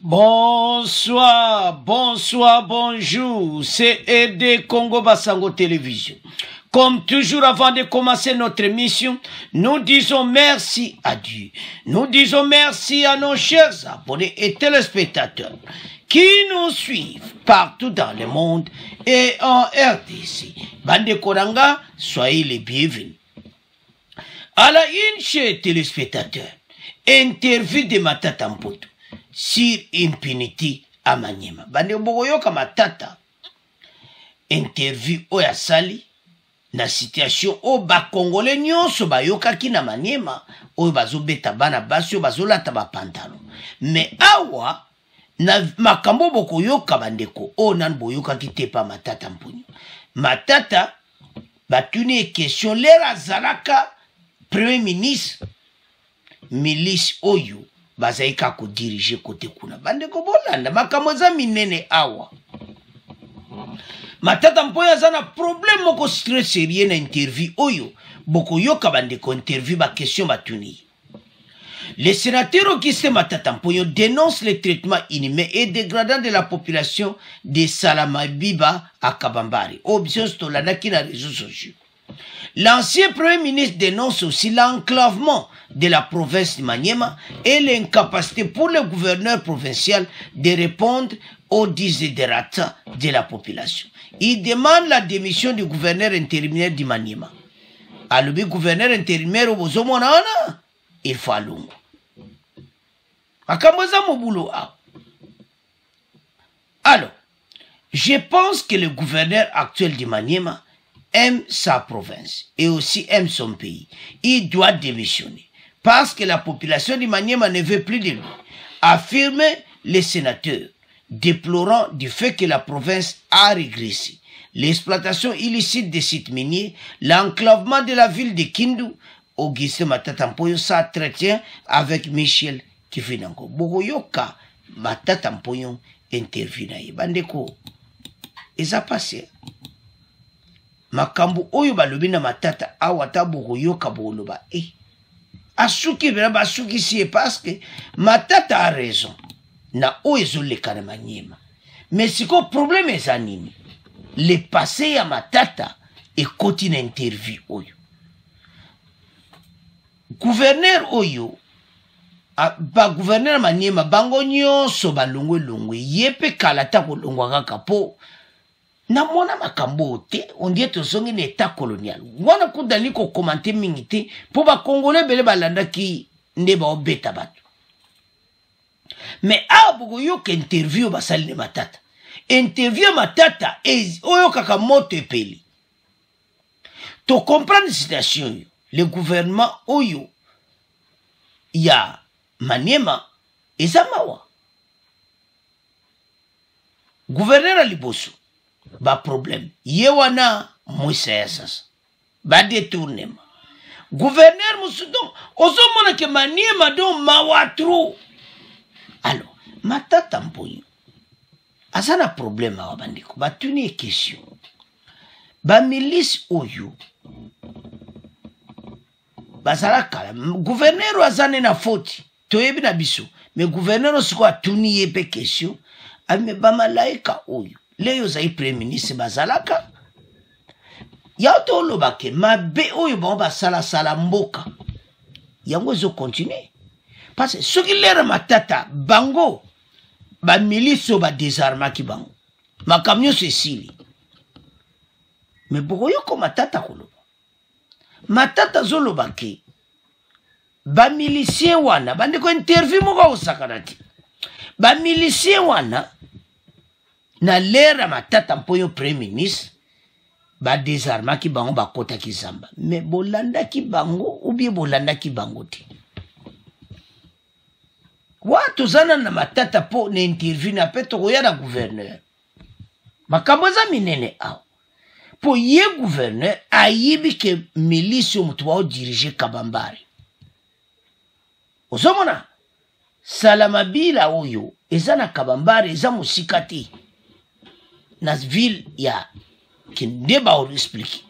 Bonsoir, bonsoir, bonjour, c'est ED Congo Basango Télévision. Comme toujours, avant de commencer notre émission, nous disons merci à Dieu. Nous disons merci à nos chers abonnés et téléspectateurs qui nous suivent partout dans le monde et en RDC. Bande Koranga, soyez les bienvenus. À la une, chers téléspectateurs, interview de Matata Mputu sur impunity à Maniema. Bande Bogoyoka Matata, interview oya sali, na situation o ba Congolais nyonso bayokaki na Maniema, oyo bazobeta bana basi oyo bazolata ba pantalon. Mais awa na makambo bokoyoka bandeko o nan boyokaki te pa Matata Mputu. Matata batuni question lera zalaka premier ministre milice oyo bazaika ko diriger côté kuna bandeko bolanda makambo za minene awa. Matata Mputu azana problème moko très sérieux na interview oyo boko yoka bandeko interview ba question batuni. Le sénateur Auguste Matata Mputu dénonce le traitement inhumain et dégradant de la population de Salamabiba à Kabambari. Option stolanaki na réseaux sociaux. L'ancien premier ministre dénonce aussi l'enclavement de la province de Maniema et l'incapacité pour le gouverneur provincial de répondre aux desiderata de la population. Il demande la démission du gouverneur intérimaire de Maniema. Alors, le gouverneur intérimaire il faut alungu. Alors, je pense que le gouverneur actuel de Maniema aime sa province et aussi aime son pays. Il doit démissionner parce que la population de Maniema ne veut plus de lui, affirme les sénateurs, déplorant du fait que la province a régressé. L'exploitation illicite des sites miniers, l'enclavement de la ville de Kindu. Auguste Matata Mputu s'entretient avec Michel Kifinango. Bogoyoka Matata Mputu interview. Bandeko, eza passé. Makambu oyo balobi na Matata awata bogoyoka boloba. Asuki bela asuki si parce que Matata a raison. Na oezo le kana Maniema. Mais c'est quoi problème eza nini? Le passé ya Matata et continue interview oyo. Gouverneur oyo ba gouverneur Maniema bango nyonso balongwe longwe yepe kalata ko longwa kaka po na mona makambo te on dit tozongi na état colonial wana kudali ko commenter mingi te po ba congolais bele balanda ki nde ba obeta bato. Mais abugo yo ke interview basali ne Matata interview Matata oyo kaka moto epeli to comprendre la situation. Le gouvernement oyo ya Maniema ezamawa. Gouverneur aliboso ba problème yewana mwisa ya sasa ba détournement. Gouverneur musudon ozomona ke Maniema don mawatru. Alors Matata Mputu azana problème awa bandiko batuni question ba milice oyo bazalaka gouverneur azane na faute toyebi na biso mais gouverneur siko atuni yepe question ame ba malaika oyo leyo za premier ministre bazalaka ya to lobake mabe oyo ba sala mboka yango zo continuer parce que soki lera Matata bango ba milice ba désarma ki bango makamyo sesili mais bokoyo ko Matata koloba Matata zoloba ke ba milicien wana bande ko interview moko osakanati ba milicien wana na lera Matata Mputu premier ministre ba désarma ki bango ba kota ki zamba mais bolanda ki bango ou bien bolanda ki bango te watu zana na Matata po na interview na peto koya na gouverneur makambo za minene awo. Po ye gouverneur ayibi ke milice mutu wa diriger Kabambari. Ozomona Salamabila oyo eza na Kabambari eza musikati na ville ya kindeba o explique.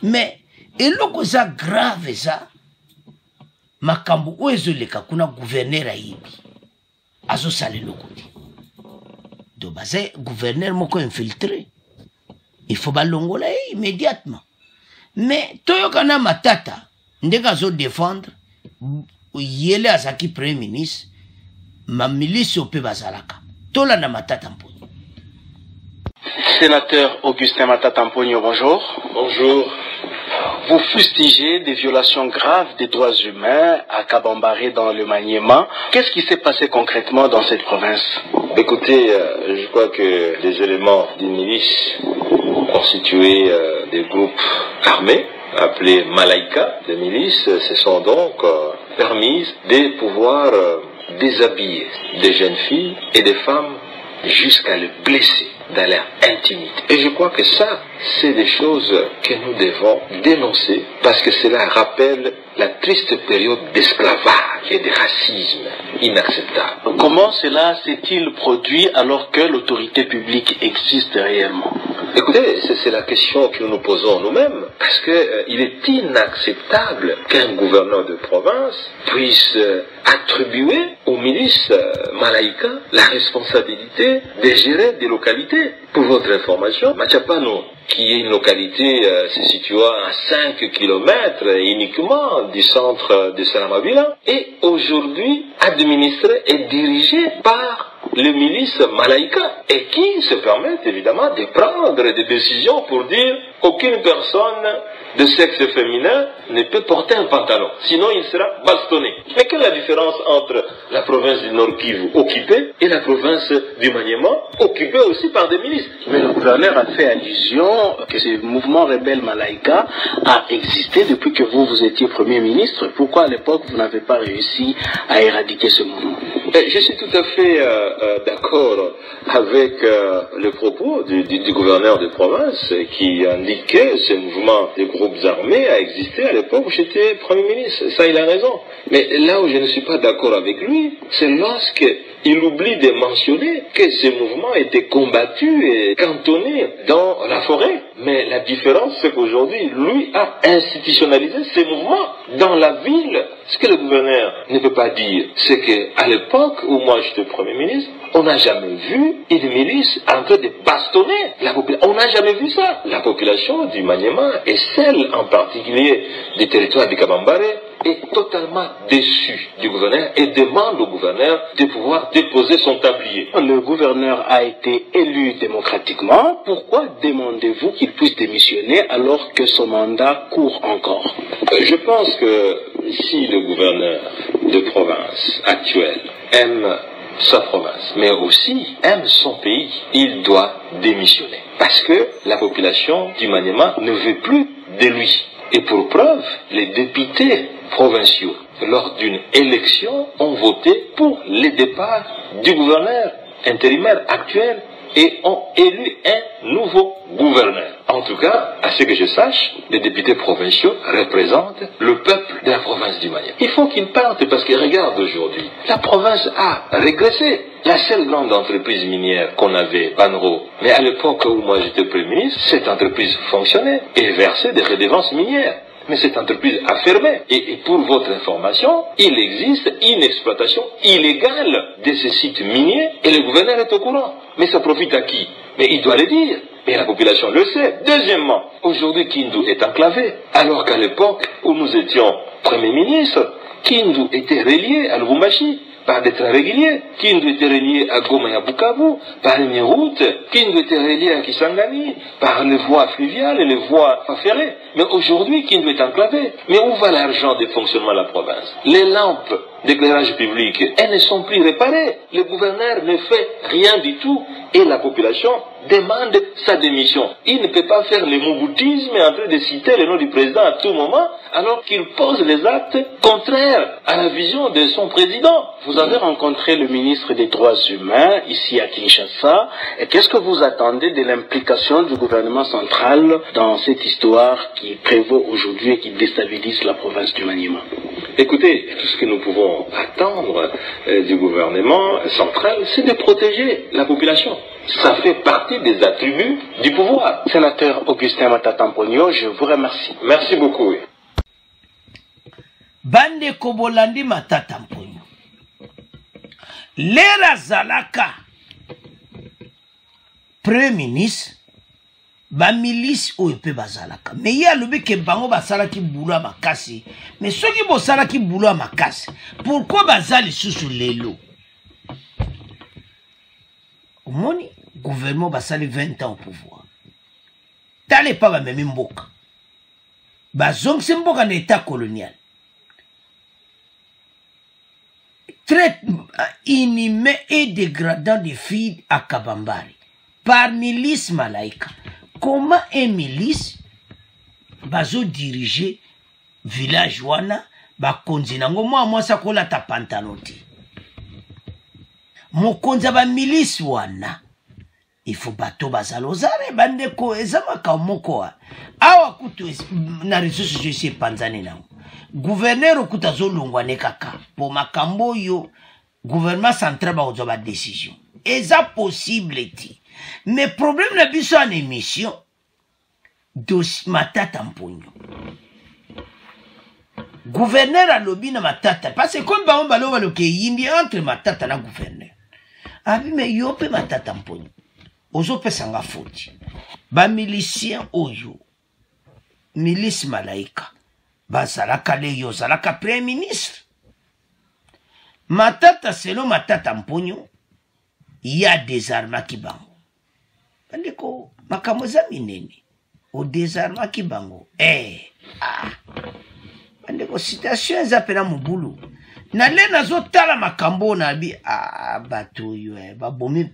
Mais eloko za grave za makambo oyo ezoleka kuna gouverneur ayibi. azosala eloko te. Donc baza gouverneur moko infiltré, il faut balongola immédiatement. Mais toyokana matata ndenge azodéfendre yele azaki premier ministre ma milice ope bazalaka tolanda matata mponi. Sénateur Augustin Matata Mpogno, bonjour. Bonjour. Vous fustigez des violations graves des droits humains à Kabambaré dans le Maniema. Qu'est-ce qui s'est passé concrètement dans cette province? Écoutez, je crois que les éléments d'une milice constitués des groupes armés, appelés Malaika, des milices, se sont donc permis de pouvoir déshabiller des jeunes filles et des femmes jusqu'à les blesser dans leur intimité. Et je crois que ça, c'est des choses que nous devons dénoncer parce que cela rappelle la triste période d'esclavage et de racisme inacceptable. Comment cela s'est-il produit alors que l'autorité publique existe réellement? Écoutez, c'est la question que nous nous posons nous-mêmes, parce que il est inacceptable qu'un gouverneur de province puisse attribuer aux milices Malaika la responsabilité de gérer des localités. Pour votre information, Machapano, qui est une localité se situant à 5 km uniquement du centre de Salamabila, est aujourd'hui administré et dirigé par les milices Malaika et qui se permettent évidemment de prendre des décisions pour dire qu'aucune personne de sexe féminin ne peut porter un pantalon, sinon il sera bastonné. Mais quelle est la différence entre la province du Nord Kivu occupée et la province du Maniema occupée aussi par des milices? Mais le gouverneur a fait allusion que ce mouvement rebelle Malaika a existé depuis que vous étiez Premier ministre. Pourquoi à l'époque vous n'avez pas réussi à éradiquer ce mouvement? Je suis tout à fait d'accord avec le propos du gouverneur de province qui indiquait ce mouvement des groupes armés a existé à l'époque où j'étais Premier ministre. Ça, il a raison. Mais là où je ne suis pas d'accord avec lui, c'est lorsque il oublie de mentionner que ces mouvements étaient combattus et cantonnés dans la forêt. Mais la différence, c'est qu'aujourd'hui, lui a institutionnalisé ces mouvements dans la ville. Ce que le gouverneur ne peut pas dire, c'est qu'à l'époque où moi j'étais Premier ministre, on n'a jamais vu une milice en train de bastonner la population. On n'a jamais vu ça. La population du Maniema et celle en particulier du territoire du Kabambaré est totalement déçue du gouverneur et demande au gouverneur de pouvoir déposer son tablier. Le gouverneur a été élu démocratiquement. Pourquoi demandez-vous qu'il puisse démissionner alors que son mandat court encore? Je pense que si le gouverneur de province actuel aime sa province, mais aussi aime son pays, il doit démissionner. Parce que la population du Maniema ne veut plus de lui. Et pour preuve, les députés provinciaux, lors d'une élection, ont voté pour le départ du gouverneur intérimaire actuel et ont élu un nouveau gouverneur. En tout cas, à ce que je sache, les députés provinciaux représentent le peuple de la province du Maniema. Il faut qu'ils partent parce que regarde aujourd'hui, la province a régressé. La seule grande entreprise minière qu'on avait, Banro, mais à l'époque où moi j'étais Premier ministre, cette entreprise fonctionnait et versait des redevances minières. Mais cette entreprise a fermé. Et pour votre information, il existe une exploitation illégale de ces sites miniers et le gouverneur est au courant. Mais ça profite à qui? Mais il doit le dire. Et la population le sait. Deuxièmement, aujourd'hui Kindu est enclavé. Alors qu'à l'époque où nous étions Premier ministre, Kindu était relié à Lubumbashi par des trains réguliers. Kindu était relié à Goma et à Bukavu par une route. Kindu était relié à Kisangani par les voies fluviales et les voies ferrées. Mais aujourd'hui, Kindu est enclavé. Mais où va l'argent de fonctionnement de la province? Les lampes d'éclairage public, elles ne sont plus réparées. Le gouverneur ne fait rien du tout. Et la population demande sa démission. Il ne peut pas faire le mouboutisme en train de citer le nom du président à tout moment, alors qu'il pose les actes contraires à la vision de son président. Vous avez rencontré le ministre des Droits humains ici à Kinshasa. Et qu'est-ce que vous attendez de l'implication du gouvernement central dans cette histoire qui prévaut aujourd'hui et qui déstabilise la province du Maniema? Écoutez, tout ce que nous pouvons attendre du gouvernement central, c'est de protéger la population. Ça fait partie des attributs du pouvoir. Sénateur Augustin Matata Mpogno, je vous remercie. Merci beaucoup. Bande Kobolandi Matata Mpogno. lera zalaka premier ministre ba milice oyo pe bazalaka mais ya lobi ke bango basalaki boulot makasi mais soki bosalaki boulot makasi pourquoi bazali susu lelo omoni gouvernement basali 20 ans au pouvoir tale pa ba memi mboka bazongisi mboka na état colonial traite inhumain et dégradant des filles à Kabambari par milice Malaika. Comment un milice bazo diriger village wana ba konzinango moi ça kola ta pantaloti mo konza ba milice wana il faut bato bazalozare bande ko ezama ka moko awa kutu na ressources je sais panzani na gouverneur okuta zolongwa ne kaka pour makambo yo gouvernement central ba ozoba décision eza possible ti mais problème na biso en émission dos matata mponyo gouverneur a lobby na matata parce que comme ba baloba lo ke yindi entre matata na gouverneur abi me yope matata mponyo ozo pesanga foti ba milicien oyo milice Malaika bazalaka leyo zalaka premier ministre matata selon matata mponyo ya désarmaki bango bandeko makambo za minene o désarmaki bango bandeko situation eza pena mobulu na le nazotala makambo na bi bato yo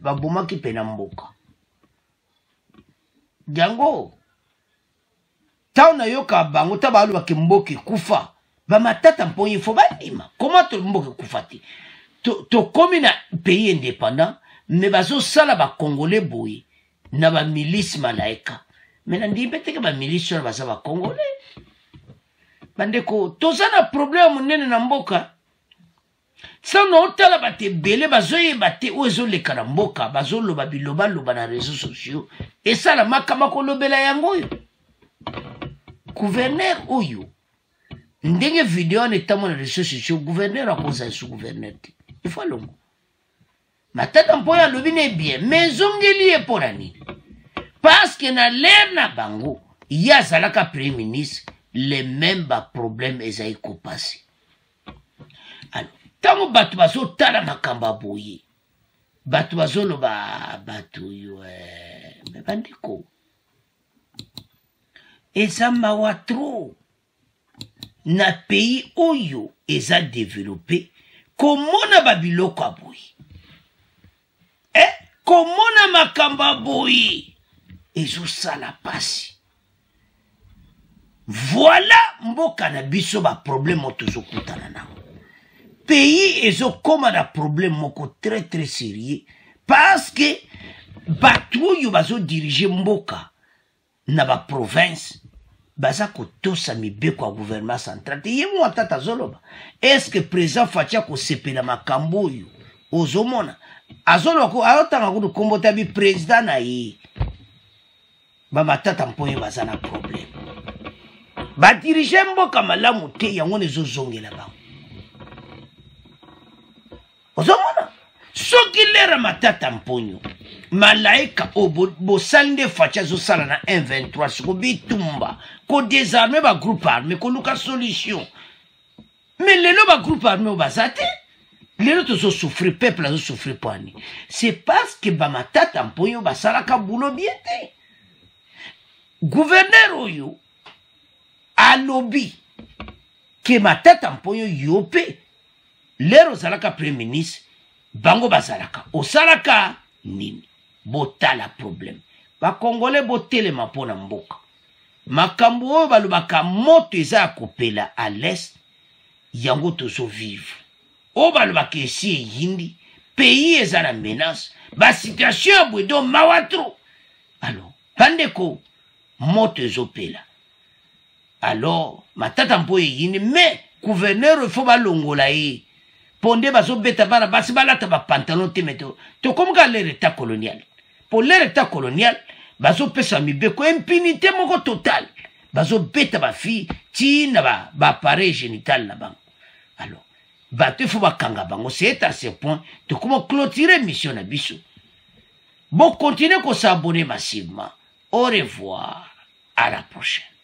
babomaki pena mboka jango taona yoka bango tabalu bakimboki kufa ba matata mponyi fo bandima comment to mboki kufa ti to komi na pays indépendant mais bazo sala ba congolais boy na ba milice Malaika mais na ndimbe teke ba milice na baza ba congolais bandeko tozana problème nene na mboka sana otala bate bele bazoye bate ozo leka na mboka bazolo ba biloba loba na réseaux sociaux et ça la makama ko lobela yango yo gouverneur oyo ndenge vidéo netamo na réseaux sociaux gouverneur akoza sous gouverneur il faut longo matata mpoya lobine bien mais zongeli e porani parce que na l'air na bango ya zalaka premier ministre les mêmes problèmes ezai ko passer alors tango batu bazo tala makamba boye batu bazo loba batu yo me bandiko eza mawa trop na pays oyo eza développé komona babiloko aboyi komona makamba boyi ezosala pasi voilà mboka na biso ba problème tozokutana nango pays ezokoma na problème moko très très sérieux parce que bato oyo bazodirige mboka na ba province baza kotosa mibeko ya gouvernement central te ye mwa tata zoloba est-ce que président Fatia kosepela makambo oyo ozomona azoloba ko ayotanga kudu kombota bi président na ye ba matata mponye baza na problème ba dirige mboka malamu te yango nezozongela bango ozomona soki lera matata mponyo Malaika o bosande Fatia zosala na 1-23 siko bitumba ko désarmer ba groupe armé ko luka solution mais lelo ba groupe armé o bazate lelo tozo souffrir peuple azo souffrir poani c'est parce que ba matata mponyo basala ka boulot bien te gouverneur oyo a lobby que matata mponyo yope lero zalaka premier ministre bango bazalaka osalaka nini botala problème ba congolais botelema pona mboka makambo oyo balobaka moto eza ya kopela à l'est yango tozo vivre oyo balobaka esi eyindi pays eza na menace ba situation ya bwedo mawa tro alors bandeko moto ezopela alors matata mpo eyindi mais gouverneur il faut balongola ye ponde bazobeta bana basi balata ba pantalon te meto to comme ka l'état colonial pour l'état colonial bazopesa mibeko impunité moko total bazobeta ba fille tina ba appareil génital na bango alors bato il faut bakanga bango. C'est à ce point de comment clôturer mission na biso. Bon, continuez qu'on s'abonne massivement. Au revoir, à la prochaine.